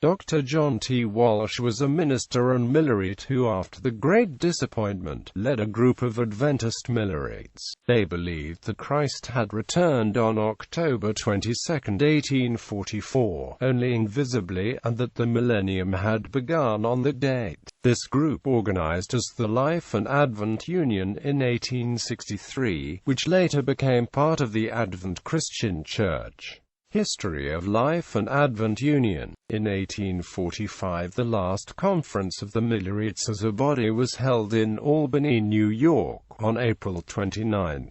Dr. John T. Walsh was a minister and Millerite who, after the Great Disappointment, led a group of Adventist Millerites. They believed that Christ had returned on October 22, 1844, only invisibly, and that the Millennium had begun on that date. This group organized as the Life and Advent Union in 1863, which later became part of the Advent Christian Church. History of Life and Advent Union. In 1845, the last conference of the Millerites as a body was held in Albany, New York, on April 29.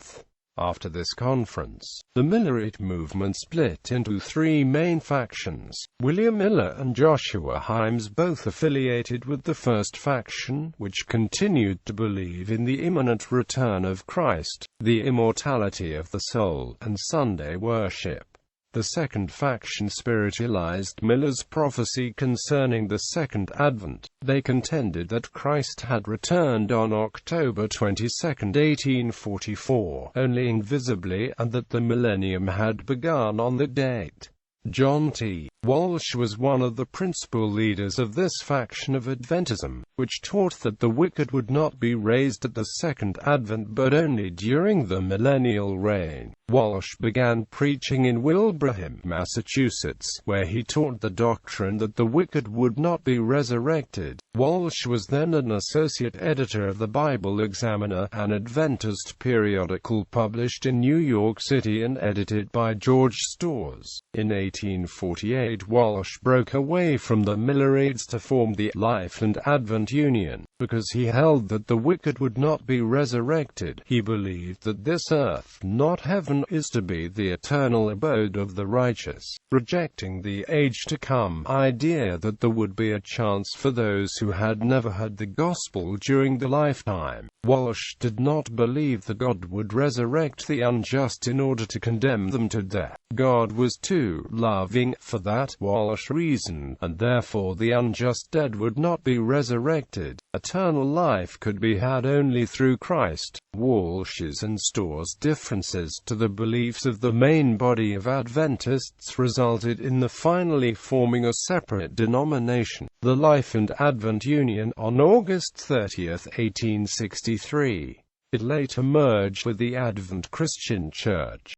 After this conference, the Millerite movement split into three main factions. William Miller and Joshua Himes both affiliated with the first faction, which continued to believe in the imminent return of Christ, the immortality of the soul, and Sunday worship. The second faction spiritualized Miller's prophecy concerning the Second Advent. They contended that Christ had returned on October 22, 1844, only invisibly, and that the Millennium had begun on that date. John T. Walsh was one of the principal leaders of this faction of Adventism, which taught that the wicked would not be raised at the Second Advent but only during the millennial reign. Walsh began preaching in Wilbraham, Massachusetts, where he taught the doctrine that the wicked would not be resurrected. Walsh was then an associate editor of the Bible Examiner, an Adventist periodical published in New York City and edited by George Storrs. In 1848, Walsh broke away from the Millerites to form the Life and Advent Union. Because he held that the wicked would not be resurrected, he believed that this earth, not heaven, is to be the eternal abode of the righteous, rejecting the age-to-come idea that there would be a chance for those who had never heard the gospel during the lifetime. Walsh did not believe that God would resurrect the unjust in order to condemn them to death. God was too loving for that, Walsh reasoned, and therefore the unjust dead would not be resurrected. Eternal life could be had only through Christ. Walsh's and Storrs' differences to the beliefs of the main body of Adventists resulted in the finally forming a separate denomination, the Life and Advent Union, on August 30, 1863. It later merged with the Advent Christian Church.